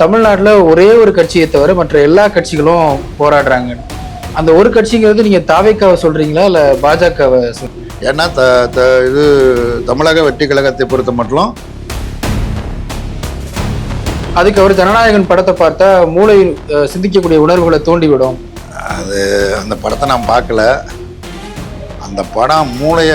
தமிழ்நாட்டில் ஒரே ஒரு கட்சியை தவிர மற்ற எல்லா கட்சிகளும் போராடுறாங்க. அந்த ஒரு கட்சிங்கிறது நீங்க தாவேக்காவை சொல்றீங்களா இல்ல பாஜகவை சொல்றீங்க? ஏன்னா இது தமிழக வெற்றி கழகத்தை பொறுத்த மட்டும் அதுக்கு அவர் ஜனநாயகன் படத்தை பார்த்தா மூளை சிந்திக்கக்கூடிய உணர்வுகளை தூண்டிவிடும். அது அந்த படத்தை நான் பார்க்கல. அந்த படம் மூளைய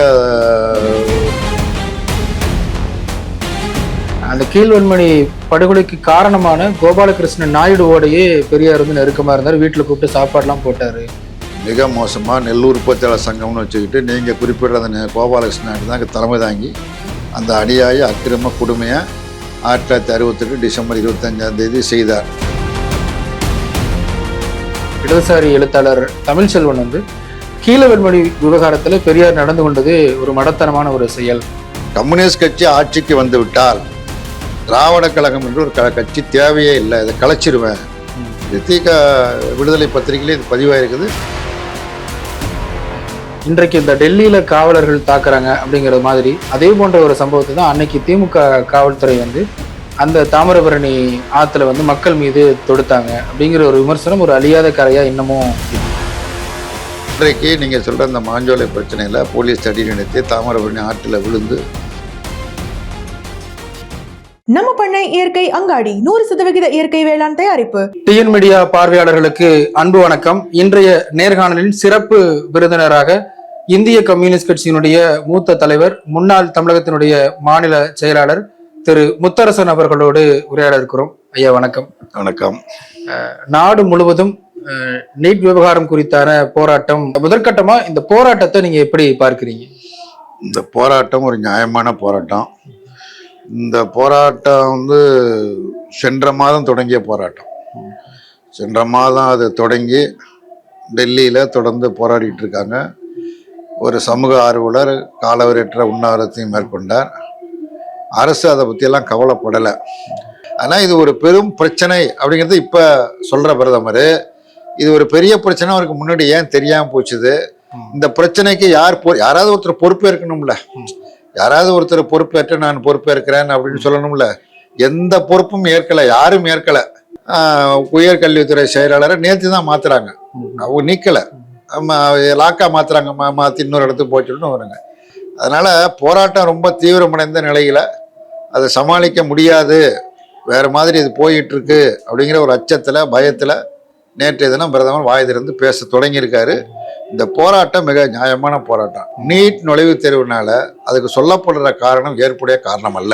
அந்த கீழ்வன்மணி படுகொலைக்கு காரணமான கோபாலகிருஷ்ணன் நாயுடுவோடையே பெரியார் வந்து நெருக்கமாக இருந்தார். வீட்டில் கூப்பிட்டு சாப்பாடுலாம் போட்டார். மிக மோசமாக நெல்லூர் உற்பத்தியாளர் சங்கம்னு வச்சுக்கிட்டு நீங்கள் குறிப்பிட்ட அந்த கோபாலகிருஷ்ணன் நாயுடு தான் தலைமை தாங்கி அந்த அடியாய அக்கிரம கொடுமையை 1968 டிசம்பர் 25 செய்தார். இடதுசாரி எழுத்தாளர் தமிழ்ச்செல்வன் வந்து கீழவன்மணி விவகாரத்தில் பெரியார் நடந்து கொண்டது ஒரு மடத்தனமான ஒரு செயல். கம்யூனிஸ்ட் கட்சி ஆட்சிக்கு வந்து விட்டால் திராவிட கழகம் என்று ஒரு கட்சி தேவையே இல்லை, இதை கலைச்சிருவேன். திக விடுதலை பத்திரிகையிலே இது பதிவாயிருக்குது. இன்றைக்கு இந்த டெல்லியில காவலர்கள் தாக்குறாங்க அப்படிங்கிற மாதிரி அதே போன்ற ஒரு சம்பவத்தை தான் அன்னைக்கு திமுக காவல்துறை வந்து அந்த தாமிரபரணி ஆத்துல வந்து மக்கள் மீது தொடுத்தாங்க அப்படிங்கிற ஒரு விமர்சனம் ஒரு அழியாத கரையா இன்னமும். இன்றைக்கு நீங்கள் சொல்கிற அந்த மாஞ்சோலை பிரச்சனையில் போலீஸ் தடி நினைத்து தாமிரபரணி ஆற்றில் விழுந்து நம்ம பண்ணை இயற்கை அங்காடி 100% இயற்கை வேளாண் தயாரிப்பு. டிஎன் மீடியா பார்வையாளர்களுக்கு அன்பு வணக்கம். இன்றைய நேர்காணலின் சிறப்பு விருந்தினராக இந்திய கம்யூனிஸ்ட் கட்சியினுடைய மூத்த தலைவர், முன்னாள் தமிழகத்தினுடைய மாநில செயலாளர் திரு முத்தரசன் அவர்களோடு உரையாட இருக்கிறோம். ஐயா வணக்கம். வணக்கம். நாடு முழுவதும் நீட் விவகாரம் குறித்தான போராட்டம் முதற்கட்டமா, இந்த போராட்டத்தை நீங்க எப்படி பார்க்கிறீங்க? இந்த போராட்டம் ஒரு நியாயமான போராட்டம். இந்த போராட்டம் வந்து சென்ற மாதம் தொடங்கிய போராட்டம். சென்ற மாதம் அது தொடங்கி டெல்லியில் தொடர்ந்து போராடிட்டு இருக்காங்க. ஒரு சமூக ஆர்வலர் காலவரையற்ற உண்ணாவிரத்தையும் மேற்கொண்டார். அரசு அதை பற்றியெல்லாம் கவலைப்படலை. ஆனால் இது ஒரு பெரும் பிரச்சனை அப்படிங்கிறது இப்போ சொல்கிற பிரதமர், இது ஒரு பெரிய பிரச்சனை அவருக்கு முன்னாடி ஏன் தெரியாமல் போச்சுது? இந்த பிரச்சனைக்கு யாராவது ஒருத்தர் பொறுப்பேற்கணும்ல. யாராவது ஒருத்தர் பொறுப்பேற்று நான் பொறுப்பேற்கிறேன் அப்படின்னு சொல்லணும்ல. எந்த பொறுப்பும் ஏற்கலை, யாரும் ஏற்கலை. உயர்கல்வித்துறை செயலாளரை நேற்று தான் மாத்துறாங்க, அவங்க நீக்கலை, லாக்கா மாத்துறாங்க, மாற்றி இன்னொரு இடத்துக்கு போச்சுன்னு வருங்க. அதனால போராட்டம் ரொம்ப தீவிரமடைந்த நிலையில அதை சமாளிக்க முடியாது, வேற மாதிரி இது போயிட்டு இருக்கு அப்படிங்கிற ஒரு அச்சத்துல பயத்துல நேற்றைய தினம் பிரதமர் வாய் திறந்து பேச தொடங்கியிருக்காரு. இந்த போராட்டம் மிக நியாயமான போராட்டம். நீட் நுழைவுத் தேர்வுனால அதுக்கு சொல்லப்படுற காரணம் ஏற்புடைய காரணம் அல்ல.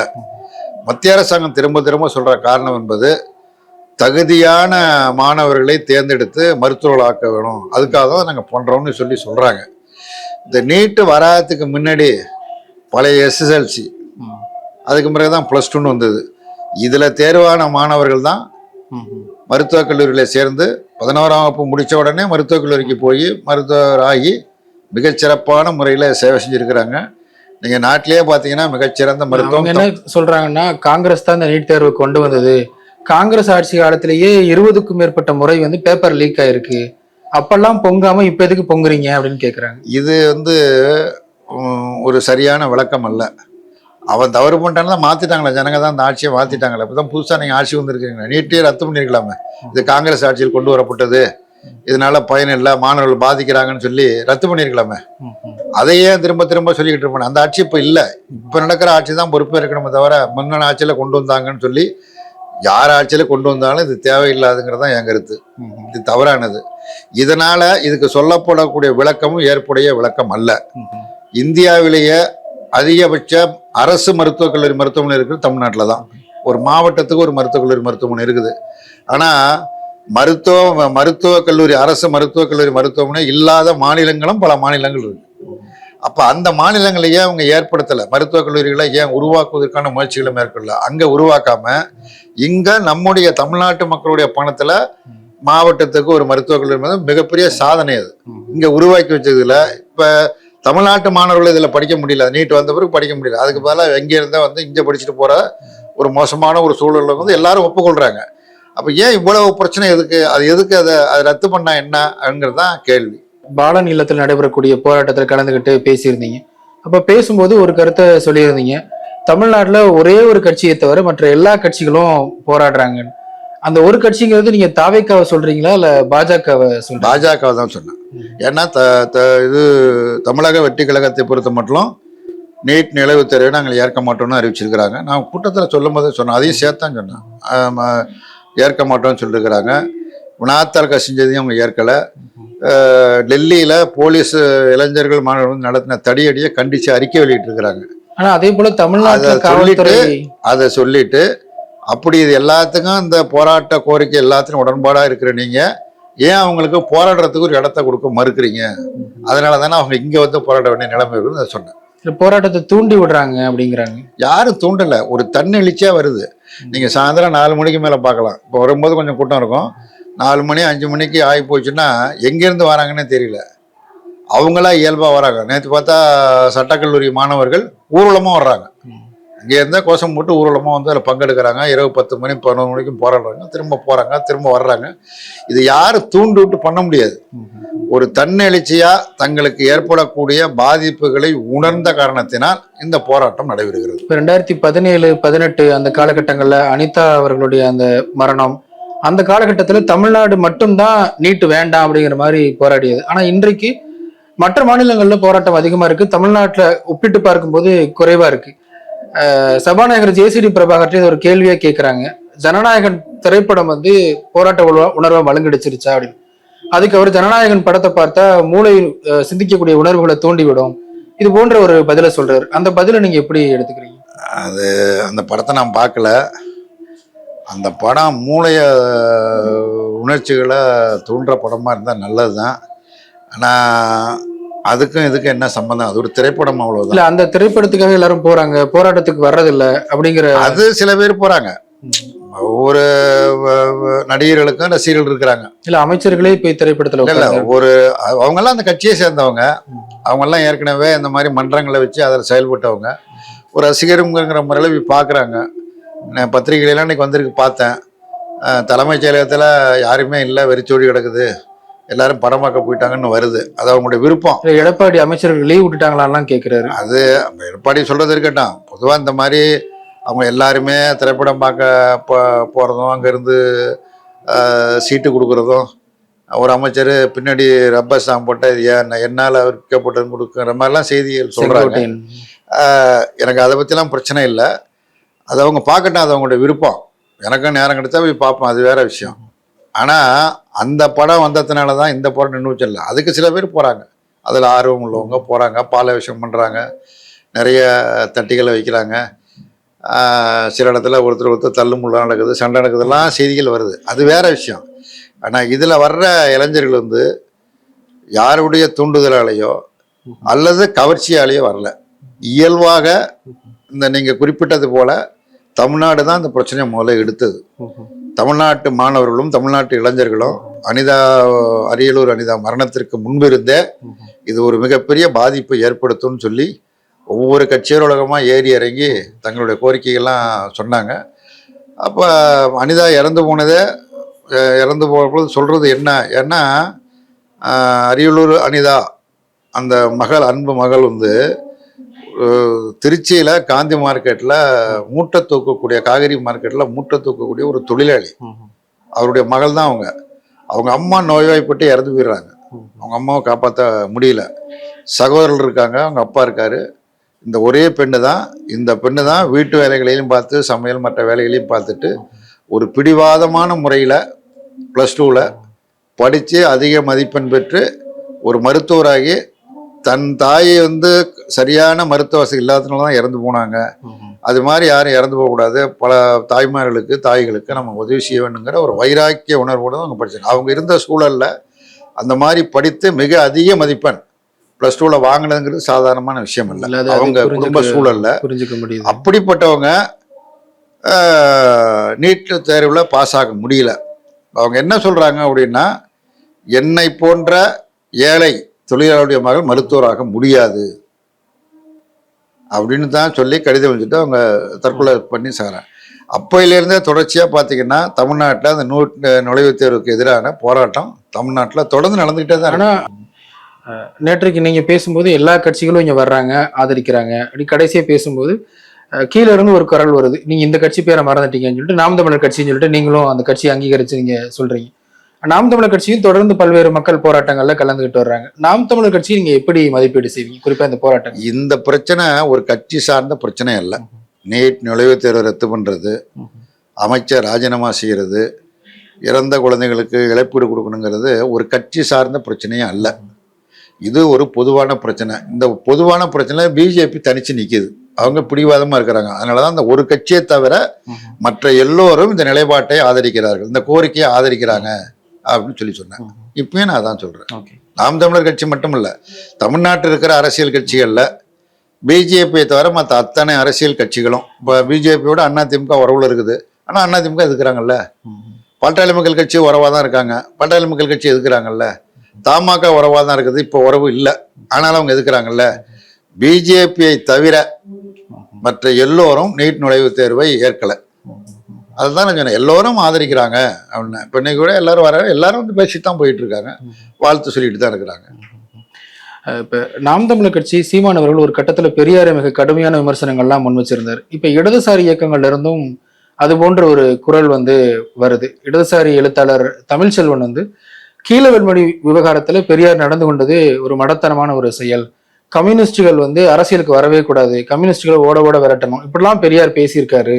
மத்திய அரசாங்கம் திரும்ப திரும்ப சொல்ற காரணம் என்பது தகுதியான மாணவர்களை தேர்ந்தெடுத்து மருத்துவர்கள் ஆக்க வேணும், அதுக்காக தான் நாங்கள் பண்றோம்னு சொல்றாங்க. இந்த நீட்டு வராததுக்கு முன்னாடி பழைய SSLC, அதுக்கு பிறகுதான் +2 வந்தது. இதுல தேர்வான மாணவர்கள் தான் மருத்துவக் கல்லூரியில் சேர்ந்து 11ஆம் வகுப்பு முடித்த உடனே மருத்துவக் கல்லூரிக்கு போய் மருத்துவர் ஆகி மிகச்சிறப்பான முறையில் சேவை செஞ்சுருக்கிறாங்க. நீங்கள் நாட்டிலேயே பார்த்தீங்கன்னா மிகச்சிறந்த மருத்துவம். என்ன சொல்கிறாங்கன்னா, காங்கிரஸ் தான் இந்த நீட் தேர்வு கொண்டு வந்தது. காங்கிரஸ் ஆட்சி காலத்திலேயே 20க்கும் மேற்பட்ட முறை வந்து பேப்பர் லீக் ஆயிருக்கு, அப்பெல்லாம் பொங்காம இப்போ எதுக்கு பொங்குறீங்க அப்படின்னு கேட்குறாங்க. இது வந்து ஒரு சரியான விளக்கம் அல்ல. அவன் தவறு பண்ணிட்டானா மாற்றிட்டாங்களே, ஜனங்க தான் அந்த ஆட்சியை மாற்றிட்டாங்களே. இப்போ தான் புதுசாக நீங்கள் ஆட்சி வந்திருக்கீங்க, நீட்டே ரத்து பண்ணியிருக்கலாமே. இது காங்கிரஸ் ஆட்சியில் கொண்டு வரப்பட்டது, இதனால பயன் இல்லை, மாணவர்கள் பாதிக்கிறாங்கன்னு சொல்லி ரத்து பண்ணியிருக்கலாமே. அதையே திரும்ப திரும்ப சொல்லிக்கிட்டு இருப்பாங்க. அந்த ஆட்சி இப்போ இல்லை, இப்போ நடக்கிற ஆட்சி தான் பொறுப்பேற்கணுமே தவிர முன்னாள் ஆட்சியில் கொண்டு வந்தாங்கன்னு சொல்லி யார் ஆட்சியில் கொண்டு வந்தாலும் இது தேவையில்லாதுங்கிறது தான் என் கருத்து. இது தவறானது. இதனால இதுக்கு சொல்லப்படக்கூடிய விளக்கமும் ஏற்புடைய விளக்கம் அல்ல. இந்தியாவிலேயே அதிகபட்ச அரசு மருத்துவக் கல்லூரி மருத்துவமனை இருக்குது தமிழ்நாட்டில் தான். ஒரு மாவட்டத்துக்கு ஒரு மருத்துவக் கல்லூரி மருத்துவமனை இருக்குது. ஆனால் மருத்துவக் கல்லூரி, அரசு மருத்துவக் கல்லூரி மருத்துவமனை இல்லாத மாநிலங்களும் பல மாநிலங்கள் இருக்கு. அப்போ அந்த மாநிலங்களையே அவங்க ஏற்படுத்தலை, மருத்துவக் கல்லூரிகளை ஏன் உருவாக்குவதற்கான முயற்சிகளை மேற்கொள்ள அங்கே உருவாக்காம இங்கே நம்முடைய தமிழ்நாட்டு மக்களுடைய பணத்தில் மாவட்டத்துக்கு ஒரு மருத்துவக் கல்லூரி மிகப்பெரிய சாதனை. அது இங்கே உருவாக்கி வச்சதுல இப்போ தமிழ்நாட்டு மாணவர்கள் இதில் படிக்க முடியல, நீட் வந்த பிறகு படிக்க முடியல. அதுக்கு பதிலாக எங்கே இருந்தால் வந்து இங்கே படிச்சுட்டு போகிற ஒரு மோசமான ஒரு சூழலில் வந்து எல்லாரும் ஒப்புக்கொள்கிறாங்க. அப்போ ஏன் இவ்வளவு பிரச்சனை எதுக்கு? அதை ரத்து பண்ணா என்ன அப்படிங்கிறது தான் கேள்வி. பாலன் இல்லத்தில் நடைபெறக்கூடிய போராட்டத்தில் கலந்துக்கிட்டு பேசியிருந்தீங்க. அப்போ பேசும்போது ஒரு கருத்தை சொல்லியிருந்தீங்க, தமிழ்நாட்டில் ஒரே ஒரு கட்சியை தவிர மற்ற எல்லா கட்சிகளும் போராடுறாங்க. அந்த ஒரு கட்சிங்கிறது நீங்க தாவேக்காவை சொல்றீங்களா இல்ல பாஜகவை சொல்றீங்களா? பாஜக தான் சொன்னேன். ஏன்னா இது தமிழக வெற்றி கழகத்தை பொறுத்த மட்டும் நீட் நுழைவுத் தேர்வை நாங்கள் ஏற்க மாட்டோம்னு அறிவிச்சிருக்கிறாங்க. நான் கூட்டத்தில் சொல்லும் போதே சொன்னேன், அதையும் சேர்த்தான் சொன்னேன். ஏற்க மாட்டோம்னு சொல்லியிருக்கிறாங்க. வினாத்தாள் செஞ்சதையும் அவங்க ஏற்கலை. டெல்லியில் போலீஸ் இளைஞர்கள் மாணவர்கள் நடத்தின தடியடியை கண்டித்து அறிக்கை வெளியிட்டிருக்கிறாங்க. ஆனா அதே போல தமிழ்நாட்டில் காவல்துறை அதை சொல்லிட்டு அப்படி இது எல்லாத்துக்கும் இந்த போராட்ட கோரிக்கை எல்லாத்துக்கும் உடன்பாடாக இருக்கிற நீங்கள் ஏன் அவங்களுக்கு போராடுறதுக்கு ஒரு இடத்த கொடுக்க மறுக்கிறீங்க? அதனால தானே அவங்க இங்கே வந்து போராட வேண்டிய நிலைமை இருக்குன்னு அதை சொன்னேன். போராட்டத்தை தூண்டி விடுறாங்க அப்படிங்கிறாங்க. யாரும் தூண்டலை, ஒரு தன்னெழுச்சியாக வருது. நீங்கள் சாயந்தரம் 4 மணிக்கு மேலே பார்க்கலாம். இப்போ வரும்போது கொஞ்சம் கூட்டம் இருக்கும். 4 மணி 5 மணிக்கு ஆகி போச்சுன்னா எங்கேருந்து வராங்கன்னே தெரியல. அவங்களா இயல்பாக வராங்க. நேற்று பார்த்தா சட்டக்கல்லூரி மாணவர்கள் ஊர்வலமாக வர்றாங்க. இங்கே இருந்தால் கோஷம் போட்டு ஊர்வலமாக வந்து அதில் பங்கெடுக்கிறாங்க. இரவு 10 மணி 11 மணிக்கும் போராடுறாங்க. திரும்ப போகிறாங்க, திரும்ப வர்றாங்க. இது யாரும் தூண்டு விட்டு பண்ண முடியாது. ஒரு தன்னெழுச்சியாக தங்களுக்கு ஏற்படக்கூடிய பாதிப்புகளை உணர்ந்த காரணத்தினால் இந்த போராட்டம் நடைபெறுகிறது. இப்போ 2017, 18 அந்த காலகட்டங்களில் அனிதா அவர்களுடைய அந்த மரணம், அந்த காலகட்டத்தில் தமிழ்நாடு மட்டும்தான் நீட்டு வேண்டாம் அப்படிங்கிற மாதிரி போராடியது. ஆனால் இன்றைக்கு மற்ற மாநிலங்களில் போராட்டம் அதிகமாக இருக்குது, தமிழ்நாட்டில் ஒப்பிட்டு பார்க்கும்போது குறைவாக இருக்குது. சபாநாயகர் ஜேசிடி பிரபாகர் ஒரு கேள்வியா கேட்குறாங்க, ஜனநாயகன் திரைப்படம் வந்து போராட்ட உணர்வை வழங்கடிச்சிருச்சா அப்படின்னு. அதுக்கு அவர் ஜனநாயகன் படத்தை பார்த்தா மூளை சிந்திக்கக்கூடிய உணர்வுகளை தூண்டிவிடும், இது போன்ற ஒரு பதிலை சொல்றாரு. அந்த பதிலை நீங்க எப்படி எடுத்துக்கிறீங்க? அது அந்த படத்தை நான் பார்க்கல. அந்த படம் மூளைய உணர்ச்சிகளை தூண்டுற படமாக இருந்தால் நல்லது தான். ஆனால் அதுக்கும் இதுக்கும் என்ன சம்பந்தம்? அது ஒரு திரைப்படம், அவ்வளவுதான். இல்ல, அந்த திரைப்படத்துக்காக எல்லாரும் போறாங்க, போராட்டத்துக்கு வர்றதில்ல அப்படிங்கிற. அது சில பேர் போறாங்க. ஒவ்வொரு நடிகர்களுக்கும் ரசிகர்கள் இருக்கிறாங்க. இல்ல, அமைச்சர்களே போய் திரைப்படத்துல இல்ல, அவங்கெல்லாம் அந்த கட்சியை சேர்ந்தவங்க. அவங்கெல்லாம் ஏற்கனவே இந்த மாதிரி மன்றங்களை வச்சு அதில் செயல்பட்டவங்க. ஒரு ரசிகருங்கிற முறையில் போய் பார்க்குறாங்க. நான் பத்திரிகைலாம் இன்னைக்கு வந்திருக்கு, பார்த்தேன். தலைமைச் செயலகத்தில் யாருமே இல்லை, வெறிச்சோடி கிடக்குது, எல்லாரும் படமாக்க போயிட்டாங்கன்னு வருது. அது அவங்களுடைய விருப்பம். எடப்பாடி அமைச்சர்கள் லீவ் விட்டுட்டாங்களான்னு கேட்கிறாரு. அது எடப்பாடி சொல்றது இருக்கட்டும். பொதுவாக இந்த மாதிரி அவங்க எல்லாருமே திரைப்படம் பார்க்க போகிறதும், அங்கேருந்து சீட்டு கொடுக்குறதும், ஒரு அமைச்சர் பின்னாடி ரப்பர் ஸ்டாம்ப் போட்ட என்னால் விற்கப்பட்டது கொடுக்குற மாதிரிலாம் செய்திகள் சொல்கிறாங்க. எனக்கு அதை பற்றிலாம் பிரச்சனை இல்லை. அது அவங்க பார்க்கட்டும், அது அவங்களுடைய விருப்பம். எனக்கும் நேரம் கிடைச்சா போய் பார்ப்போம், அது வேற விஷயம். ஆனால் அந்த படம் வந்ததுனால தான் இந்த படம் நின்று வச்சிடல. அதுக்கு சில பேர் போகிறாங்க, அதில் ஆர்வம் உள்ளவங்க போகிறாங்க, பால விஷயம் பண்ணுறாங்க, நிறைய தட்டிகளை வைக்கிறாங்க. சில இடத்துல ஒருத்தர் தள்ளுமுள்ள நடக்குது, சண்டை நடக்குதுலாம் செய்திகள் வருது, அது வேற விஷயம். ஆனால் இதில் வர்ற இளைஞர்கள் வந்து யாருடைய தூண்டுதலாலேயோ அல்லது கவர்ச்சியாலேயோ வரல. இயல்பாக இந்த நீங்கள் குறிப்பிட்டது போல தமிழ்நாடு தான் இந்த பிரச்சனையை முதல்ல எடுத்தது. தமிழ்நாட்டு மாணவர்களும் தமிழ்நாட்டு இளைஞர்களும் அரியலூர் அனிதா மரணத்திற்கு முன்பிருந்தே இது ஒரு மிகப்பெரிய பாதிப்பை ஏற்படுத்தும்னு சொல்லி ஒவ்வொரு கட்சியரோலகமாக ஏறி இறங்கி தங்களுடைய கோரிக்கைகள்லாம் சொன்னாங்க. அப்போ அனிதா இறந்து போனபொழுது சொல்கிறது என்ன, ஏன்னா அரியலூர் அனிதா அந்த அன்பு மகள் வந்து திருச்சியில் காந்தி மார்க்கெட்டில் மூட்டை தூக்கக்கூடிய, காய்கறி மார்க்கெட்டில் மூட்டை தூக்கக்கூடிய ஒரு தொழிலாளி. அவருடைய மகள் தான் அவங்க அம்மா நோய்வாய்ப்பட்டு இறந்து போயிடுறாங்க. அவங்க அம்மாவை காப்பாற்ற முடியல. சகோதரர்கள் இருக்காங்க, அவங்க அப்பா இருக்காரு. இந்த ஒரே பெண்ணு தான், இந்த பெண்ணு தான் வீட்டு வேலைகளையும் பார்த்து சமையல் மற்ற வேலைகளையும் பார்த்துட்டு ஒரு பிடிவாதமான முறையில் +2ல் படித்து அதிக மதிப்பெண் பெற்று ஒரு மருத்துவராகி தன் தாயை வந்து சரியான மருத்துவ வசதி இல்லாததுனால தான் இறந்து போனாங்க. அது மாதிரி யாரும் இறந்து போகக்கூடாது, பல தாய்மார்களுக்கு தாய்களுக்கு நம்ம உதவி செய்ய வேண்டுங்கிற ஒரு வைராக்கிய உணர்வோடு தான் அவங்க படித்தாங்க. அவங்க இருந்த சூழலில் அந்த மாதிரி படித்து மிக அதிக மதிப்பெண் +2ல் வாங்கினதுங்கிறது சாதாரணமான விஷயம் இல்லை. அவங்க குடும்ப சூழலில் புரிஞ்சுக்க முடியும். அப்படிப்பட்டவங்க நீட் தேர்வில் பாஸ் ஆக முடியல. அவங்க என்ன சொல்கிறாங்க அப்படின்னா, என்னை போன்ற ஏழை தொழிலாளருடைய மகள் மருத்துவராக முடியாது அப்படின்னு தான் சொல்லி கடிதம் வச்சுட்டு அவங்க தற்கொலை பண்ணி சாகிறாங்க. அப்போயிலேருந்தே தொடர்ச்சியாக பார்த்தீங்கன்னா தமிழ்நாட்டில் அந்த நுழைவுத் தேர்வுக்கு எதிரான போராட்டம் தமிழ்நாட்டில் தொடர்ந்து நடந்துக்கிட்டே தான். ஆனால் நேற்றைக்கு நீங்கள் பேசும்போது எல்லா கட்சிகளும் இங்கே வர்றாங்க, ஆதரிக்கிறாங்க. அப்படி கடைசியாக பேசும்போது கீழே இருந்து ஒரு குரல் வருது, நீங்க இந்த கட்சி பேரை மறந்துட்டீங்கன்னு சொல்லிட்டு நாம் தமிழர் கட்சின்னு சொல்லிட்டு நீங்களும் அந்த கட்சியை அங்கீகரிச்சு நீங்க சொல்றீங்க. நாம் தமிழர் கட்சியும் தொடர்ந்து பல்வேறு மக்கள் போராட்டங்கள்ல கலந்துகிட்டு வர்றாங்க. நாம் தமிழர் கட்சியை நீங்க எப்படி மதிப்பீடு செய்வீங்க, குறிப்பா இந்த போராட்டம்? இந்த பிரச்சனை ஒரு கட்சி சார்ந்த பிரச்சனை அல்ல. நீட் நுழைவுத் தேர்வை ரத்து பண்றது, அமைச்சர் ராஜினாமா செய்யறது, இறந்த குழந்தைகளுக்கு இழப்பீடு கொடுக்கணுங்கிறது ஒரு கட்சி சார்ந்த பிரச்சனையே அல்ல. இது ஒரு பொதுவான பிரச்சனை. இந்த பொதுவான பிரச்சனை பிஜேபி தனிச்சு நிற்கிது, அவங்க பிடிவாதமா இருக்கிறாங்க. அதனாலதான் இந்த ஒரு கட்சியை தவிர மற்ற எல்லோரும் இந்த நிலைப்பாட்டை ஆதரிக்கிறார்கள், இந்த கோரிக்கையை ஆதரிக்கிறாங்க அப்படின்னு சொன்னாங்க. இப்பயும் நான் அதான் சொல்றேன். நாம் தமிழர் கட்சி மட்டும் இல்ல, தமிழ்நாட்டில் இருக்கிற அரசியல் கட்சிகள்ல பிஜேபியை தவிர மற்ற அத்தனை அரசியல் கட்சிகளும் இப்போ பிஜேபியோட அதிமுக உறவுல இருக்குது. ஆனா அதிமுக எதுக்குறாங்கல்ல. பாட்டாளி மக்கள் கட்சி உறவா தான் இருக்காங்க, பாட்டாளி மக்கள் கட்சி எதுக்குறாங்கல்ல. தமாக உறவா தான் இருக்குது, இப்போ உறவு இல்லை, ஆனாலும் அவங்க எதுக்குறாங்கல்ல. பிஜேபியை தவிர மற்ற எல்லோரும் நீட் நுழைவுத் தேர்வை ஏற்கலை. அதுதான் நான் சொன்னேன், எல்லோரும் ஆதரிக்கிறாங்க அப்படின்னு. இப்போ இன்னைக்கு கூட எல்லாரும் வர, எல்லாரும் வந்து பேசிட்டு தான் போயிட்டு இருக்காங்க, வாழ்த்து சொல்லிட்டு தான் இருக்கிறாங்க. இப்ப நாம் தமிழர் கட்சி சீமான் அவர்கள் ஒரு கட்டத்துல பெரியாரை மிக கடுமையான விமர்சனங்கள்லாம் முன் வச்சிருந்தார். இப்ப இடதுசாரி இயக்கங்கள்ல இருந்தும் அது போன்ற ஒரு குரல் வந்து வருது. இடதுசாரி எழுத்தாளர் தமிழ்ச்செல்வன் வந்து கீழவெண்மணி விவகாரத்துல பெரியார் நடந்து கொண்டது ஒரு மடத்தனமான ஒரு செயல், கம்யூனிஸ்டுகள் வந்து அரசியலுக்கு வரவே கூடாது, கம்யூனிஸ்டுகளை ஓட ஓட விரட்டணும், இப்படிலாம் பெரியார் பேசியிருக்காரு.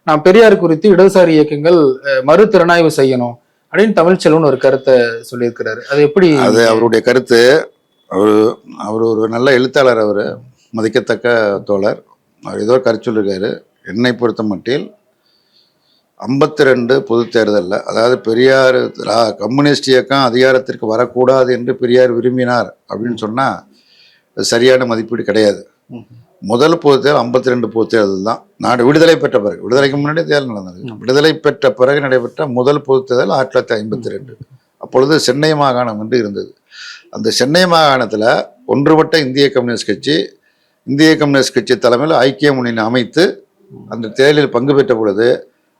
நான் பெரியார் குறித்து இடதுசாரி இயக்கங்கள் மறு திறனாய்வு செய்யணும் அப்படின்னு தமிழ்ச்செல்வன் ஒரு கருத்தை சொல்லியிருக்கிறாரு. அது எப்படி? அது அவருடைய கருத்து. அவர் ஒரு நல்ல எழுத்தாளர், அவர் மதிக்கத்தக்க தோழர். அவர் ஏதோ கருத்து சொல்லியிருக்காரு. என்னை பொறுத்த மட்டில் 52 பொது தேர்தலில், அதாவது பெரியார் கம்யூனிஸ்ட் இயக்கம் அதிகாரத்திற்கு வரக்கூடாது என்று பெரியார் விரும்பினார் அப்படின்னு சொன்னால் அது சரியான மதிப்பீடு கிடையாது. முதல் பொது தேர்தல் 52 பொது தேர்தல் தான். நாடு விடுதலை பெற்ற பிறகு, விடுதலைக்கு முன்னாடி தேர்தல் நடந்தது. விடுதலை பெற்ற பிறகு நடைபெற்ற முதல் பொது தேர்தல் 1952. அப்பொழுது சென்னை மாகாணம் என்று இருந்தது. அந்த சென்னை மாகாணத்தில் ஒன்றுபட்ட இந்திய கம்யூனிஸ்ட் கட்சி தலைமையில் ஐக்கிய முன்னணி அமைத்து அந்த தேர்தலில் பங்கு பெற்ற பொழுது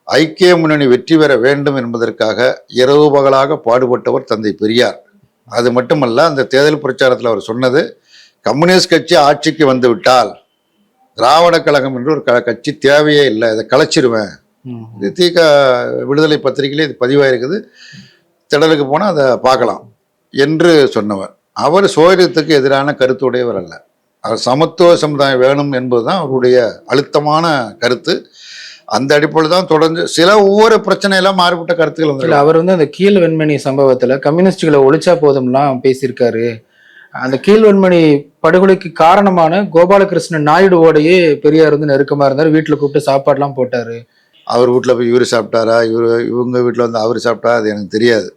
ஐக்கிய முன்னணி வெற்றி பெற வேண்டும் என்பதற்காக இரவு பகலாக பாடுபட்டவர் தந்தை பெரியார். அது மட்டுமல்ல, அந்த தேர்தல் பிரச்சாரத்தில் அவர் சொன்னது, கம்யூனிஸ்ட் கட்சி ஆட்சிக்கு வந்து விட்டால் திராவிட கழகம் என்று ஒரு கட்சி தேவையே இல்லை, இதை கலைச்சிருவேன். இது தீக விடுதலை பத்திரிகையிலே இது பதிவாயிருக்குது, திடலுக்கு போனால் அதை பார்க்கலாம் என்று சொன்னவர். அவர் சோதரியத்துக்கு எதிரான கருத்துடையவர் அல்ல, அவர் சமத்துவ சமுதாயம் வேணும் என்பதுதான் அவருடைய அழுத்தமான கருத்து. அந்த அடிப்படையில் தான் தொடர்ந்து சில ஒவ்வொரு பிரச்சனையெல்லாம் மாறுபட்ட கருத்துக்கள் வந்து. அவர் வந்து அந்த கீழ் வெண்மணி சம்பவத்துல கம்யூனிஸ்டுகளை ஒழிச்சா போதும்லாம் பேசியிருக்காரு. அந்த கீழ் வெண்மணி படுகொலைக்கு காரணமான கோபாலகிருஷ்ணன் நாயுடுவோடையே பெரியார் வந்து நெருக்கமா இருந்தார், வீட்டுல கூப்பிட்டு சாப்பாடுலாம் போட்டாரு. அவர் வீட்டில் போய் இவர் சாப்பிட்டாரா, இவங்க வீட்டில் வந்து அவர் சாப்பிட்டா, அது எனக்கு தெரியாது.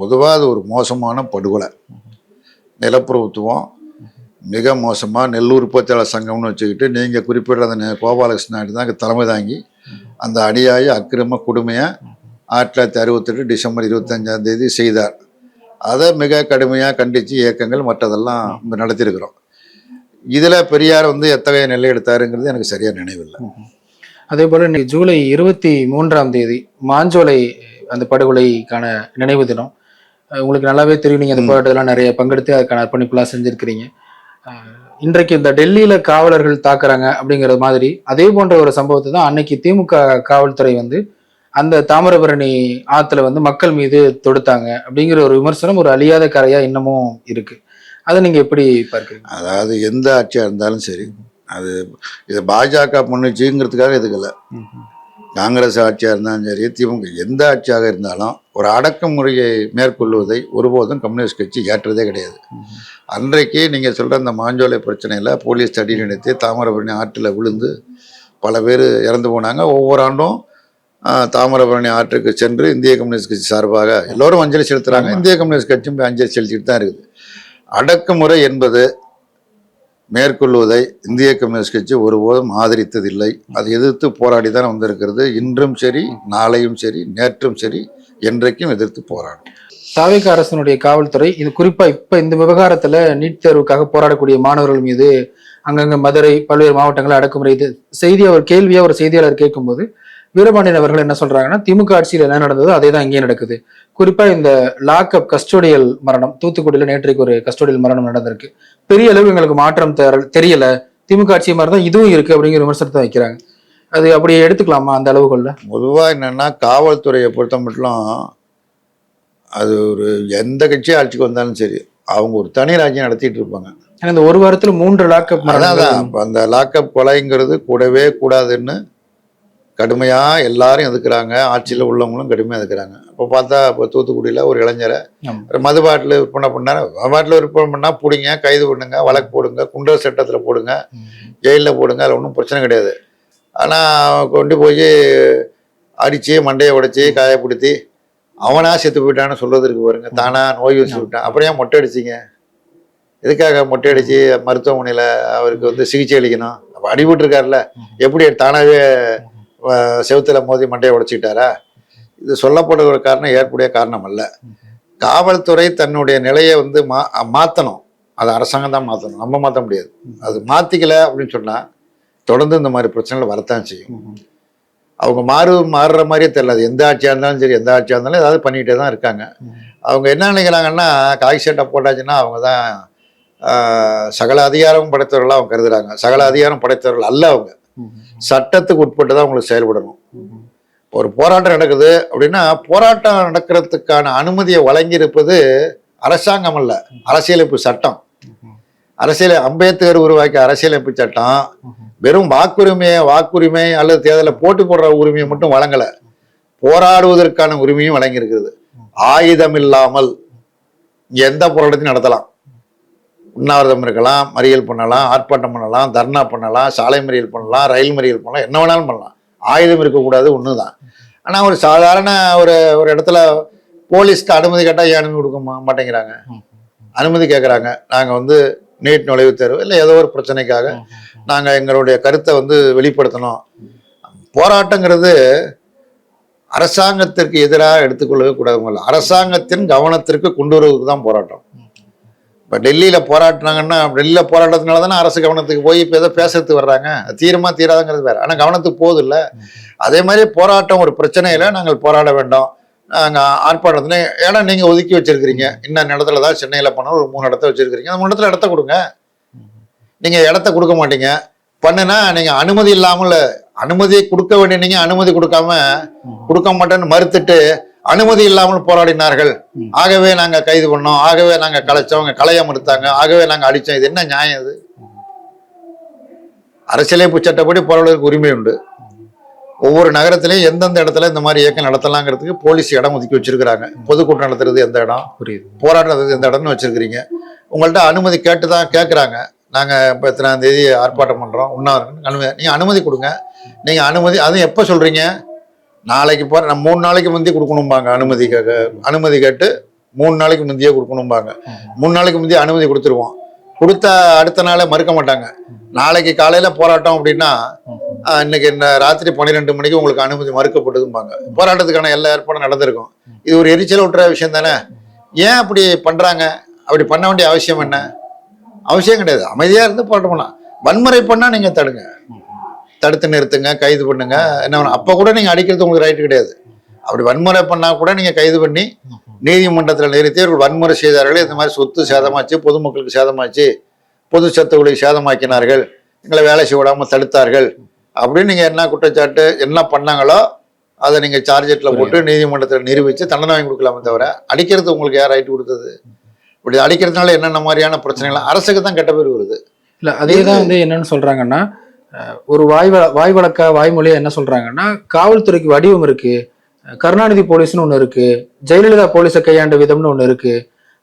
பொதுவாக அது ஒரு மோசமான படுகொலை. நிலப்பிரபுத்துவம் மிக மோசமாக நெல் உற்பத்தியாளர் சங்கம்னு வச்சுக்கிட்டு நீங்கள் குறிப்பிடுற அந்த கோபாலகிருஷ்ணன் நாயுடு தான் தலைமை தாங்கி அந்த அநியாய அக்கிரம கொடுமையை 1968 டிசம்பர் 25 செய்தார். அதை மிக கடுமையாக கண்டித்து இயக்கங்கள் மற்றதெல்லாம் நடத்தியிருக்கிறோம். இதில் பெரியார் வந்து எத்தகைய நிலை எடுத்தாருங்கிறது எனக்கு சரியாக நினைவில்லை. அதே போல் இன்னைக்கு ஜூலை 23 மாஞ்சோலை அந்த படுகொலைக்கான நினைவு தினம். உங்களுக்கு நல்லாவே தெரியும், நீங்கள் அந்த போராட்டத்தெல்லாம் நிறைய பங்கெடுத்து அதுக்கான அர்ப்பணிப்புலாம் செஞ்சுருக்கிறீங்க. இன்றைக்கு இந்த டெல்லியில காவலர்கள் தாக்குறாங்க அப்படிங்கிற மாதிரி அதே போன்ற ஒரு சம்பவத்தை தான் அன்னைக்கு திமுக காவல்துறை வந்து அந்த தாமிரபரணி ஆத்துல வந்து மக்கள் மீது தொடுத்தாங்க அப்படிங்கிற ஒரு விமர்சனம் ஒரு அழியாத கரையா இன்னமும் இருக்கு. அதை நீங்க எப்படி பார்க்குறீங்க? அதாவது எந்த ஆட்சியாக இருந்தாலும் சரி, அது இது பாஜக பண்ணுச்சுங்கிறதுக்காக எதுக்கல, காங்கிரஸ் ஆட்சியாக இருந்தாலும் சரி, திமுக எந்த ஆட்சியாக இருந்தாலும் ஒரு அடக்குமுறையை மேற்கொள்வதை ஒருபோதும் கம்யூனிஸ்ட் கட்சி ஏற்றதே கிடையாது. அன்றைக்கு நீங்கள் சொல்கிற அந்த மாஞ்சோலை பிரச்சனையில் போலீஸ் தடி நினைத்து தாமிரபரணி ஆற்றில் விழுந்து பல பேர் இறந்து போனாங்க. ஒவ்வொரு ஆண்டும் தாமிரபரணி ஆற்றுக்கு சென்று இந்திய கம்யூனிஸ்ட் கட்சி சார்பாக எல்லோரும் அஞ்சலி செலுத்துகிறாங்க. இந்திய கம்யூனிஸ்ட் கட்சியும் அஞ்சலி செலுத்திட்டு தான் இருக்குது. அடக்குமுறை என்பது மேற்கொள்வதை இந்திய கம்யூனிஸ்ட் கட்சி ஒருபோதும் ஆதரித்ததில்லை. அதை எதிர்த்து போராடி தான் வந்திருக்கிறது. இன்றும் சரி, நாளையும் சரி, நேற்றும் சரி, என்றைக்கும் எதிர்த்து போராடும். தாவேகா அரசனுடைய காவல்துறை இது குறிப்பா இப்ப இந்த விவகாரத்துல நீட் தேர்வுக்காக போராடக்கூடிய மாணவர்கள் மீது அங்கங்க மதுரை பல்வேறு மாவட்டங்கள் அடக்குமுறை செய்தியை ஒரு கேள்வியா ஒரு செய்தியாளர் கேட்கும்போது வீரபாண்டியன் அவர்கள் என்ன சொல்றாங்கன்னா, திமுக ஆட்சியில் என்ன நடந்ததோ அதே தான் இங்கேயும் நடக்குது. குறிப்பா இந்த லாக்அப் கஸ்டோடியல் மரணம், தூத்துக்குடியில நேற்றைக்கு ஒரு கஸ்டோடியல் மரணம் நடந்திருக்கு. பெரிய அளவு எங்களுக்கு மாற்றம் தெரியல, திமுக ஆட்சி மாதிரி தான் இதுவும் இருக்கு அப்படிங்கிற விமர்சனத்தை வைக்கிறாங்க. அது அப்படி எடுத்துக்கலாமா அந்த அளவுகள்ல? பொதுவாக என்னன்னா, காவல்துறையை பொறுத்த மட்டும் அது ஒரு எந்த கட்சி ஆட்சிக்கு வந்தாலும் சரி, அவங்க ஒரு தனி ராஜ்யம் நடத்திட்டு இருப்பாங்க. ஏன்னா இந்த ஒரு வாரத்துல 3 லாக்அப் அதான் இப்போ அந்த லாக்அப் கொலைங்கிறது கூடவே கூடாதுன்னு கடுமையா எல்லாரும் எதுக்குறாங்க, ஆட்சியில் உள்ளவங்களும் கடுமையாக எதுக்குறாங்க. இப்போ பார்த்தா இப்போ தூத்துக்குடியில் ஒரு இளைஞரை மது பாட்டில் விற்பனை பண்ணார். பாட்டில் விற்பனை பண்ணால் பிடிங்க, கைது பண்ணுங்க, வழக்கு போடுங்க, குண்டர் சட்டத்தில் போடுங்க, ஜெயிலில் போடுங்க, அதில் ஒன்றும் பிரச்சனை கிடையாது. ஆனால் கொண்டு போய் அடித்து மண்டையை உடைச்சி காயப்படுத்தி அவனா செத்து போயிட்டான்னு சொல்றதுக்கு பாருங்க. தானா நோய் வச்சு விட்டான், அப்புறம் ஏன் மொட்டை அடிச்சிங்க? எதுக்காக மொட்டை அடிச்சு மருத்துவமனையில் அவருக்கு வந்து சிகிச்சை அளிக்கணும்? அப்போ அடிபட்டு இருக்காருல்ல, எப்படி தானாகவே செவுத்துல மோதி மண்டையை உடைச்சிக்கிட்டாரா? இது சொல்லப்படுற ஒரு காரணம் ஏற்புடைய காரணம் அல்ல. காவல்துறை தன்னுடைய நிலையை வந்து மாற்றணும். அது அரசாங்கம் தான் மாற்றணும், நம்ம மாற்ற முடியாது. அது மாற்றிக்கல அப்படின்னு சொன்னால் தொடர்ந்து இந்த மாதிரி பிரச்சனைகள் வரத்தான் செய்யும். அவங்க மாறுற மாதிரியே தெரியல. அது எந்த ஆட்சியாக இருந்தாலும் சரி, எந்த ஆட்சியாக இருந்தாலும் ஏதாவது பண்ணிக்கிட்டே தான் இருக்காங்க. அவங்க என்ன நினைக்கிறாங்கன்னா, காய் சட்டை போட்டாச்சுன்னா அவங்க தான் சகல அதிகாரமும் படைத்தவர்களாக அவங்க கருதுறாங்க. சகல அதிகாரம் படைத்தவர்கள் அல்ல. அவங்க சட்டத்துக்கு உட்பட்டு தான் அவங்களுக்கு செயல்படணும். ஒரு போராட்டம் நடக்குது அப்படின்னா, போராட்டம் நடக்கிறதுக்கான அனுமதியை வழங்கியிருப்பது அரசாங்கம் அல்ல, அரசியலமைப்பு சட்டம். அம்பேத்கர் உருவாக்கிய அரசியலமைப்பு சட்டம் வெறும் வாக்குரிமை அல்லது தேர்தலில் போட்டி போடுற உரிமையை மட்டும் வழங்கல, போராடுவதற்கான உரிமையும் வழங்கியிருக்கிறது. ஆயுதம் இல்லாமல் எந்த போராட்டத்தையும் நடத்தலாம். உண்ணாவிரதம் இருக்கலாம், மறியல் பண்ணலாம், ஆர்ப்பாட்டம் பண்ணலாம், தர்ணா பண்ணலாம், சாலை மறியல் பண்ணலாம், ரயில் மறியல் பண்ணலாம், என்ன வேணாலும் பண்ணலாம். ஆயுதம் இருக்கக்கூடாது ஒண்ணுதான். ஆனா ஒரு சாதாரண ஒரு இடத்துல போலீஸ்க்கு அனுமதி கேட்டால் ஏன் அனுமதி கொடுக்க மாட்டேங்கிறாங்க? அனுமதி கேட்குறாங்க. நாங்கள் வந்து நீட் நுழைவுத் தேர்வு இல்லை ஏதோ ஒரு பிரச்சனைக்காக நாங்கள் எங்களுடைய கருத்தை வந்து வெளிப்படுத்தணும். போராட்டங்கிறது அரசாங்கத்திற்கு எதிராக எடுத்துக்கொள்ளவே கூடாது. அரசாங்கத்தின் கவனத்திற்கு கொண்டு வருவதுக்கு தான் போராட்டம். இப்போ டெல்லியில் போராட்டினாங்கன்னா, டெல்லியில் போராட்டத்தினால தானே அரசு கவனத்துக்கு போய் இப்போ ஏதோ பேசுறதுக்கு வர்றாங்க. தீரமா தீராதுங்கிறது வேறு, ஆனால் கவனத்துக்கு போகுது இல்லை. அதே மாதிரி போராட்டம் ஒரு பிரச்சனையில் நாங்கள் போராட வேண்டும், நாங்கள் ஆர்ப்பாட்டத்துல ஏன்னா நீங்கள் ஒதுக்கி வச்சிருக்கிறீங்க, இன்னும் இடத்துல தான் சென்னையில் பண்ண ஒரு 3 இடத்த வச்சிருக்கிறீங்க, அந்த 3 இடத்துல இடத்த கொடுங்க. நீங்கள் இடத்த கொடுக்க மாட்டீங்க, பண்ணுனா நீங்கள் அனுமதி இல்லாமல் அனுமதியை கொடுக்க வேண்டிய நீங்கள் அனுமதி கொடுக்க மாட்டேன்னு மறுத்துட்டு அனுமதி இல்லாமல் போராடினார்கள், ஆகவே நாங்க கைது பண்ணோம், ஆகவே நாங்க கலைச்சோம், கலைய மறுத்தாங்க, ஆகவே நாங்க அடிச்சோம். இது என்ன நியாயம்? இது அரசியலமைப்பு சட்டப்படி போராடுவதற்கு உரிமை உண்டு. ஒவ்வொரு நகரத்திலையும் எந்தெந்த இடத்துல இந்த மாதிரி இயக்கம் நடத்தலாங்கிறதுக்கு போலீஸ் இடம் ஒதுக்கி வச்சிருக்கிறாங்க. பொதுக்கூட்டம் நடத்துறது எந்த இடம், போராட்டம் நடத்துறது எந்த இடம்னு வச்சிருக்கிறீங்க. உங்கள்கிட்ட அனுமதி கேட்டுதான் கேட்குறாங்க. நாங்கள் இப்போ எத்தனாம் தேதி ஆர்ப்பாட்டம் பண்ணுறோம், அனுமதி, நீங்கள் அனுமதி கொடுங்க. நீங்கள் அனுமதி அதுவும் எப்போ சொல்கிறீங்க? நாளைக்கு போகிற நம்ம 3 நாளைக்கு முந்தைய கொடுக்கணும்பாங்க. அனுமதி கேட்டு 3 நாளைக்கு முந்தையே கொடுக்கணும்பாங்க. 3 நாளைக்கு முந்தைய அனுமதி கொடுத்துருவோம். கொடுத்த அடுத்த நாளே மறுக்க மாட்டாங்க. நாளைக்கு காலையில் போராட்டம் அப்படின்னா இன்னைக்கு ராத்திரி 12 மணிக்கு உங்களுக்கு அனுமதி மறுக்கப்பட்டதும்பாங்க. போராட்டத்துக்கான எல்லா ஏற்பாடும் நடந்திருக்கும். இது ஒரு எரிச்சல் விட்டுற விஷயம் தானே. ஏன் அப்படி பண்ணுறாங்க? அப்படி பண்ண வேண்டிய அவசியம் என்ன? அவசியம் கிடையாது. அமைதியாக இருந்து போராட்டம் பண்ணலாம். வன்முறை பண்ணால் நீங்கள் தடுத்து நிறுத்துங்க, கைது பண்ணுங்க, என்ன வேணும். அப்போ கூட நீங்கள் அடிக்கிறது உங்களுக்கு ரைட்டு கிடையாது. அப்படி வன்முறை பண்ணால் கூட நீங்கள் கைது பண்ணி நீதிமன்றத்தில் நிறுத்தி அவர்கள் வன்முறை செய்தார்கள், இந்த மாதிரி சொத்து சேதமாச்சு, பொதுமக்களுக்கு சேதமாச்சு, பொது சொத்துக்களை சேதமாக்கினார்கள், எங்களை வேலை செய்ய விடாமல் தடுத்தார்கள் அப்படின்னு நீங்கள் என்ன குற்றச்சாட்டு என்ன பண்ணாங்களோ அதை நீங்கள் சார்ஜெட்டில் போட்டு நீதிமன்றத்தில் நிரூபித்து தண்டனை வாங்கி கொடுக்கலாமே தவிர அடிக்கிறது உங்களுக்கு யார் ரைட்டு கொடுத்தது? இப்படி அடிக்கிறதுனால என்னென்ன மாதிரியான பிரச்சனைகள் அரசுக்கு தான் கெட்ட பேர் வருது. இல்லை, அதே தான் வந்து என்னன்னு சொல்கிறாங்கன்னா, ஒரு வாய்மொழியா என்ன சொல்றாங்கன்னா, காவல்துறைக்கு வடிவம் இருக்கு, கருணாநிதி போலீஸ்னு ஒண்ணு இருக்கு, ஜெயலலிதா போலீஸை கையாண்ட விதம்னு ஒண்ணு இருக்கு.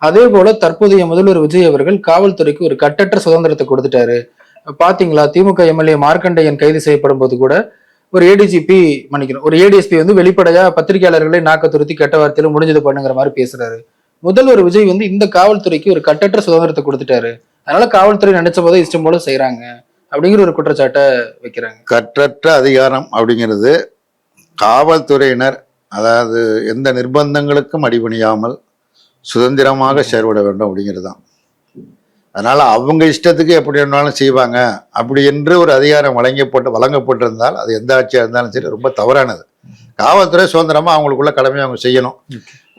அதே போல தற்போதைய முதல்வர் விஜய் அவர்கள் காவல்துறைக்கு ஒரு கட்டற்ற சுதந்திரத்தை கொடுத்துட்டாரு. பாத்தீங்களா, திமுக எம்எல்ஏ மார்க்கண்டையன் கைது செய்யப்படும் போது கூட ஒரு ஏடிஎஸ்பி வந்து வெளிப்படையா பத்திரிகையாளர்களை நாக்க துருத்தி கெட்ட வார்த்தையில முடிஞ்சது பண்ணுங்கிற மாதிரி பேசுறாரு. முதல்வர் விஜய் வந்து இந்த காவல்துறைக்கு ஒரு கட்டற்ற சுதந்திரத்தை கொடுத்துட்டாரு, அதனால காவல்துறை நினைச்ச போதை இஷ்டம் போல செய்யறாங்க அப்படிங்கிற ஒரு குற்றச்சாட்டை வைக்கிறாங்க. கட்டற்ற அதிகாரம் அப்படிங்கிறது காவல்துறையினர் அதாவது எந்த நிர்பந்தங்களுக்கும் அடிபணியாமல் சுதந்திரமாக செயல்பட வேண்டும் அப்படிங்கிறது தான். அதனால அவங்க இஷ்டத்துக்கு எப்படி வேணாலும் செய்வாங்க அப்படி என்று ஒரு அதிகாரம் வழங்கப்பட்டிருந்தால் அது எந்த ஆட்சியாக இருந்தாலும் சரி ரொம்ப தவறானது. காவல்துறை சுதந்திரமா அவங்களுக்குள்ள கடமையை அவங்க செய்யணும்.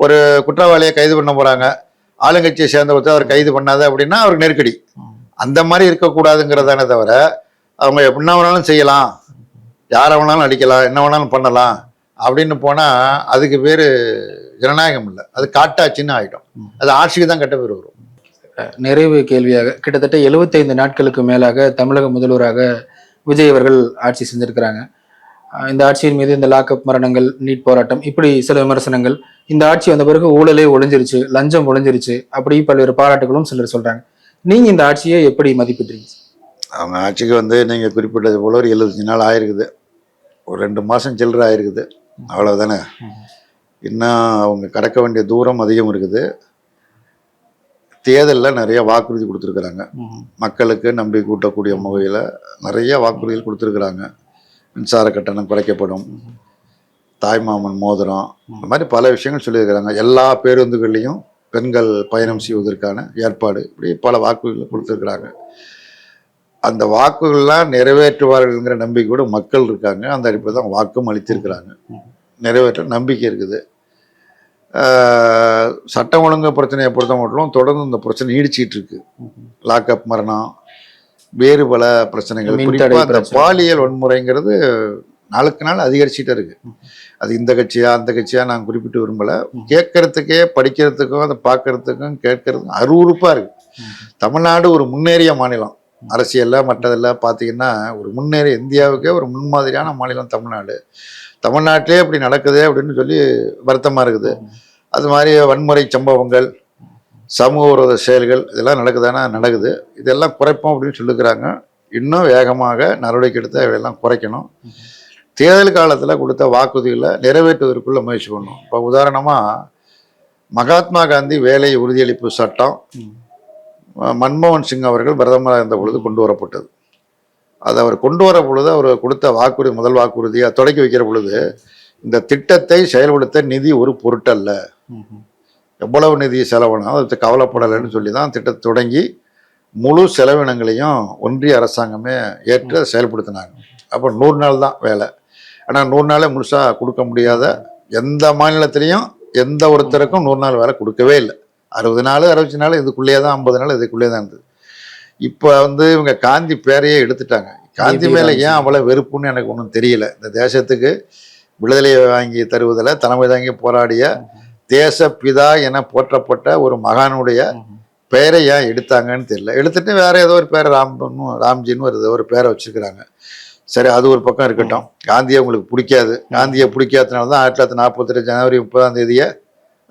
ஒரு குற்றவாளியை கைது பண்ண போறாங்க, ஆளுங்கட்சியை சேர்ந்த ஒருத்தர் அவர் கைது பண்ணாத அப்படின்னா அவருக்கு நெருக்கடி. அந்த மாதிரி இருக்கக்கூடாதுங்கிறதானே தவிர அவங்க என்ன வேணாலும் செய்யலாம், யாரை வேணாலும் அடிக்கலாம், என்ன வேணாலும் பண்ணலாம் அப்படின்னு போனால் அதுக்கு பேர் ஜனநாயகம் இல்லை, அது காட்டாட்சின்னு ஆகிடும். அது ஆட்சிக்கு தான் கெட்ட பேர் வரும். நிறைவு கேள்வியாக, கிட்டத்தட்ட 75 நாட்களுக்கு மேலாக தமிழக முதல்வராக விஜய் அவர்கள் ஆட்சி செஞ்சிருக்கிறாங்க. இந்த ஆட்சியின் மீது இந்த லாக்அப் மரணங்கள், நீட் போராட்டம், இப்படி சில விமர்சனங்கள், இந்த ஆட்சி வந்த பிறகு ஊழலே ஒழிஞ்சிருச்சு, லஞ்சம் ஒழிஞ்சிருச்சு, அப்படி பல்வேறு பாராட்டுகளும் சிலர் சொல்றாங்க. நீங்க இந்த ஆட்சியை எப்படி மதிப்பிடுறீங்க? அவங்க ஆட்சிக்கு வந்து நீங்கள் குறிப்பிட்டது போல ஒரு 75 நாள் ஆயிருக்குது, ஒரு 2 மாதம் சில்லற ஆயிருக்குது, அவ்வளவுதானே. இன்னும் அவங்க கடக்க வேண்டிய தூரம் அதிகம் இருக்குது. தேர்தலில் நிறைய வாக்குறுதி கொடுத்துருக்குறாங்க, மக்களுக்கு நம்பிக்கை கூட்டக்கூடிய வகையில் நிறைய வாக்குறுதிகள் கொடுத்துருக்குறாங்க. மின்சார கட்டணம் குறைக்கப்படும், தாய்மாமன் மோதிரம், இந்த மாதிரி பல விஷயங்கள் சொல்லியிருக்கிறாங்க. எல்லா பேருந்துகள்லையும் பெண்கள் பயணம் செய்வதற்கான ஏற்பாடு, இப்படி பல வாக்குறுதிகளை கொடுத்துருக்குறாங்க. அந்த வாக்குகள்லாம் நிறைவேற்றுவார்கள்ங்கிற நம்பிக்கையோடு மக்கள் இருக்காங்க. அந்த அடிப்படையில் தான் வாக்கும் அளித்திருக்கிறாங்க. நிறைவேற்ற நம்பிக்கை இருக்குது. சட்டம் ஒழுங்கு பிரச்சனையை பொறுத்த மட்டும் தொடர்ந்து இந்த பிரச்சனை நீடிச்சிட்டு இருக்கு. லாக்அப் மரணம், வேறு பல பிரச்சனைகள், குறிப்பாக அந்த பாலியல் வன்முறைங்கிறது நாளுக்கு நாள் அதிகரிச்சுட்டே இருக்கு. அது இந்த கட்சியா அந்த கட்சியா நான் குறிப்பிட்டு விரும்பலை. கேட்கறதுக்கே, படிக்கிறதுக்கும், அதை பார்க்கறதுக்கும் கேட்கறதுக்கும் அருவருப்பாக இருக்கு. தமிழ்நாடு ஒரு முன்னேறிய மாநிலம், அரசியலில் மற்றதெல்லாம் பார்த்தீங்கன்னா ஒரு முன்னேறிய, இந்தியாவுக்கே ஒரு முன்மாதிரியான மாநிலம் தமிழ்நாடு. தமிழ்நாட்டிலே இப்படி நடக்குது அப்படின்னு சொல்லி வருத்தமாக இருக்குது. அது மாதிரி வன்முறை சம்பவங்கள், சமூக விரோத செயல்கள் இதெல்லாம் நடக்குதானா? நடக்குது. இதெல்லாம் குறைப்போம் அப்படின்னு சொல்லிக்கிறாங்க. இன்னும் வேகமாக நடவடிக்கை எடுத்து அவையெல்லாம் குறைக்கணும். தேர்தல் காலத்தில் கொடுத்த வாக்குறுதிகளை நிறைவேற்றுவதற்குள்ள முயற்சி பண்ணணும். இப்போ உதாரணமாக மகாத்மா காந்தி வேலை உறுதியளிப்பு சட்டம் மன்மோகன் சிங் அவர்கள் பிரதமராக இருந்த பொழுது கொண்டு வரப்பட்டது. அது அவர் கொண்டு வர பொழுது அவர் கொடுத்த வாக்குறுதி, முதல் வாக்குறுதியை தொடக்கி வைக்கிற பொழுது, இந்த திட்டத்தை செயல்படுத்த நிதி ஒரு பொருட்டல்ல, எவ்வளவு நிதி செலவானாலும் அதை கவலைப்படலைன்னு சொல்லி தான் திட்டத்தை தொடங்கி முழு செலவினங்களையும் ஒன்றிய அரசாங்கமே ஏற்று அதை செயல்படுத்தினாங்க. அப்போ 100 நாள் தான் வேலை. ஆனால் 100 நாளே முழுசாக கொடுக்க முடியாத, எந்த மாநிலத்திலையும் எந்த ஒருத்தருக்கும் 100 நாள் வேலை கொடுக்கவே இல்லை. 60 நாள் 60 நாள் இதுக்குள்ளேயே தான், 50 நாள் இதுக்குள்ளேயே தான் இருந்தது. இப்போ வந்து இவங்க காந்தி பேரையே எடுத்துட்டாங்க. காந்தி மேலே ஏன் அவ்வளோ வெறுப்புன்னு எனக்கு ஒன்றும் தெரியல. இந்த தேசத்துக்கு விடுதலையை வாங்கி தருவதில் தலைமை தாங்கி போராடிய தேச பிதா என போற்றப்பட்ட ஒரு மகானுடைய பெயரை ஏன் எடுத்தாங்கன்னு தெரியல. எடுத்துட்டு வேற ஏதோ ஒரு பேரை ராம்ஜின்னு ஒரு பேரை வச்சிருக்கிறாங்க. சரி, அது ஒரு பக்கம் இருக்கட்டும். காந்தியை உங்களுக்கு பிடிக்காது. காந்தியை பிடிக்காதனால தான் 1942 ஜனவரி 30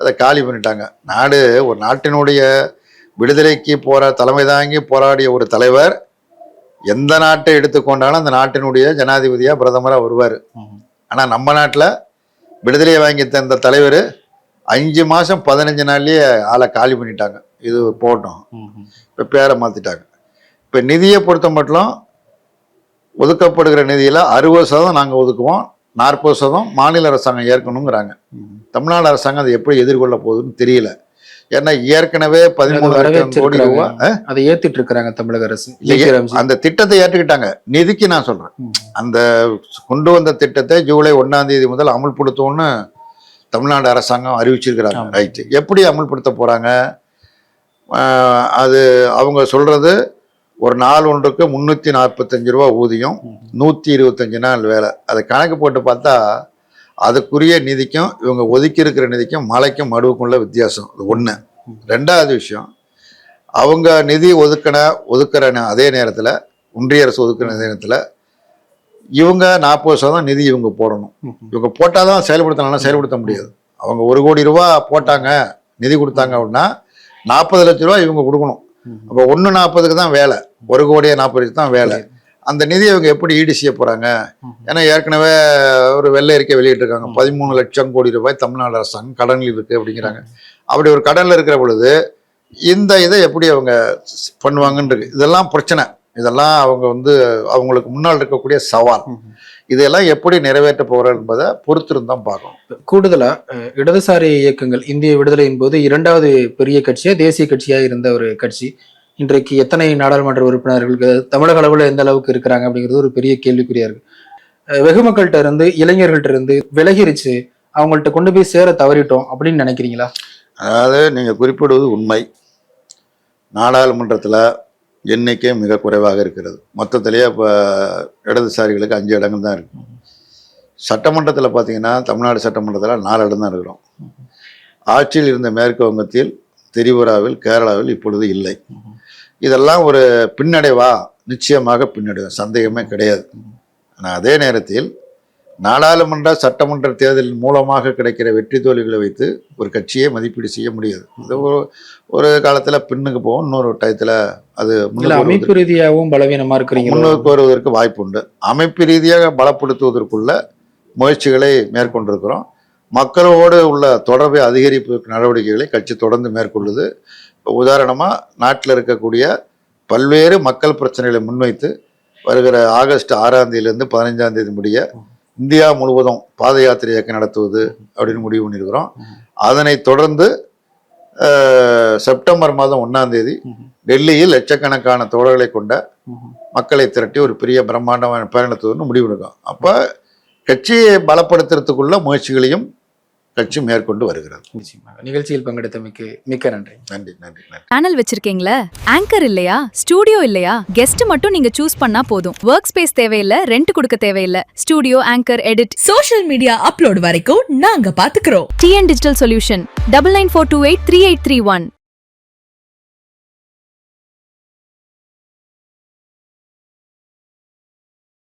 அதை காலி பண்ணிட்டாங்க. நாடு, ஒரு நாட்டினுடைய விடுதலைக்கு தலைமை தாங்கி போராடிய ஒரு தலைவர் எந்த நாட்டை எடுத்துக்கொண்டாலும் அந்த நாட்டினுடைய ஜனாதிபதியாக பிரதமராக வருவார். ஆனால் நம்ம நாட்டில் விடுதலையை வாங்கி தந்த தலைவர் 5 மாதம் 15 நாள்லேயே ஆளை காலி பண்ணிட்டாங்க. இது போட்டோம். இப்போ பேரை மாற்றிட்டாங்க. இப்போ நிதியை பொறுத்த மட்டும் ஒதுக்கப்படுகிற நிதியில் 60% நாங்கள் ஒதுக்குவோம், 40% மாநில அரசாங்கம் ஏற்கணுங்கிறாங்க. தமிழ்நாடு அரசாங்கம் அதை எப்படி எதிர்கொள்ள போகுதுன்னு தெரியல. ஏன்னா ஏற்கனவே 13 லட்சம் கோடி ரூபாய் அதை ஏத்திட்டு இருக்கிறாங்க தமிழக அரசு. அந்த திட்டத்தை ஏற்றுக்கிட்டாங்க. நிதிக்கு நான் சொல்றேன், அந்த கொண்டு வந்த திட்டத்தை ஜூலை 1 முதல் அமுல்படுத்தும்னு தமிழ்நாடு அரசாங்கம் அறிவிச்சிருக்கிறாங்க. ரைட்டு, எப்படி அமுல்படுத்த போறாங்க? அது அவங்க சொல்றது ஒரு நாள் ஒன்றுக்கு 345 ரூபா ஊதியம், 125 நாள் வேலை. அதை கணக்கு போட்டு பார்த்தா அதுக்குரிய நிதிக்கும் இவங்க ஒதுக்கி இருக்கிற நிதிக்கும் மலைக்கும் மடுவுக்குள்ள வித்தியாசம். அது ஒன்று. 2வது விஷயம், அவங்க நிதி ஒதுக்குற அதே நேரத்தில், ஒன்றிய அரசு ஒதுக்குற நேரத்தில் இவங்க 40% நிதி இவங்க போடணும். இவங்க போட்டால் தான் செயல்படுத்தலாம், செயல்படுத்த முடியாது. அவங்க 1 கோடி ரூபா போட்டாங்க, நிதி கொடுத்தாங்க அப்படின்னா 40 லட்ச ரூபா இவங்க கொடுக்கணும். அப்போ 1.40க்கு தான் வேலை, 1 கோடியே 40 தான் வேலை. அந்த நிதியை இவங்க எப்படி ஈடு செய்ய போறாங்க? ஏன்னா ஏற்கனவே ஒரு வெள்ளை அறிக்கை வெளியிட்டிருக்காங்க, 13 லட்சம் கோடி ரூபாய் தமிழ்நாடு அரசாங்கம் கடனில் இருக்கு அப்படிங்கிறாங்க. அப்படி ஒரு கடனில் இருக்கிற பொழுது இந்த இதை எப்படி அவங்க பண்ணுவாங்கன்னு இருக்கு. இதெல்லாம் பிரச்சனை. இதெல்லாம் அவங்க அவங்களுக்கு முன்னால் இருக்கக்கூடிய சவால். இதெல்லாம் எப்படி நிறைவேற்ற போறாங்க என்பதை பொறுத்திருந்தான் பார்க்கணும். கூடுதலா இடதுசாரி இயக்கங்கள், இந்திய விடுதலையின் போது 2வது பெரிய கட்சியா, தேசிய கட்சியா இருந்த ஒரு கட்சி, இன்றைக்கு எத்தனை நாடாளுமன்ற உறுப்பினர்களுக்கு தமிழக அளவில் எந்த அளவுக்கு இருக்கிறாங்க அப்படிங்கிறது ஒரு பெரிய கேள்விக்குறியா இருக்கு. வெகு மக்கள்கிட்ட இருந்து, இளைஞர்கள்ட்ட இருந்து விலகிருச்சு, அவங்கள்ட்ட கொண்டு போய் சேர தவறிட்டோம் அப்படின்னு நினைக்கிறீங்களா? அதாவது நீங்கள் குறிப்பிடுவது உண்மை. நாடாளுமன்றத்தில் எண்ணிக்கை மிக குறைவாக இருக்கிறது. மொத்தத்திலேயே இப்போ இடதுசாரிகளுக்கு 5 இடங்கள் தான் இருக்கு. சட்டமன்றத்தில் பார்த்தீங்கன்னா தமிழ்நாடு சட்டமன்றத்தில் 4 இடம் தான் இருக்கிறோம். ஆட்சியில் இருந்த மேற்கு வங்கத்தில், திரிபுராவில், கேரளாவில் இப்பொழுது இல்லை. இதெல்லாம் ஒரு பின்னடைவா? நிச்சயமாக பின்னடைவு, சந்தேகமே கிடையாது. ஆனால் அதே நேரத்தில் நாடாளுமன்ற சட்டமன்ற தேர்தலின் மூலமாக கிடைக்கிற வெற்றி தோல்விகளை வைத்து ஒரு கட்சியை மதிப்பீடு செய்ய முடியாது. இது ஒரு காலத்தில் பின்னுக்கு போகும், இன்னொரு டயத்தில் அது அமைப்பு ரீதியாகவும் பலவீனமாக இருக்கிறீங்க, முன்னுக்கு வருவதற்கு வாய்ப்பு உண்டு. அமைப்பு ரீதியாக பலப்படுத்துவதற்குள்ள முயற்சிகளை மேற்கொண்டிருக்கிறோம். மக்களோடு உள்ள தொடர்பை அதிகரிப்பு நடவடிக்கைகளை கட்சி தொடர்ந்து மேற்கொள்ளுது. உதாரணமாக நாட்டில் இருக்கக்கூடிய பல்வேறு மக்கள் பிரச்சனைகளை முன்வைத்து வருகிற ஆகஸ்ட் 6ஆம் தேதியிலிருந்து 15ஆம் தேதி முடிய இந்தியா முழுவதும் பாத யாத்திரை இயக்கம் நடத்துவது அப்படின்னு முடிவு பண்ணியிருக்கிறோம். அதனை தொடர்ந்து செப்டம்பர் மாதம் 1ஆம் தேதி டெல்லியில் லட்சக்கணக்கான தோழர்களை கொண்ட மக்களை திரட்டி ஒரு பெரிய பிரம்மாண்டமான பயணத்துவன்னு முடிவு எடுக்கும். அப்போ கட்சியை பலப்படுத்துறதுக்குள்ள முயற்சிகளையும் கட்சி மேற்கொண்டு வருகிறது. நிகழ்ச்சியில் பங்கெடுத்தமைக்கு மிக்க நன்றி. நன்றி நன்றி நன்றி. சேனல் வச்சிருக்கீங்களா? ஆங்கர் இல்லையா? ஸ்டூடியோ இல்லையா? கெஸ்ட் மட்டும் நீங்க சூஸ் பண்ணா போதும். ஒர்க் ஸ்பேஸ் தேவையில்லை, ரெண்ட் கொடுக்க தேவையில்லை. Studio, anchor, edit, social media upload வரைக்கும் நாங்க பாத்துக்கிறோம். TN digital solution 9942838831.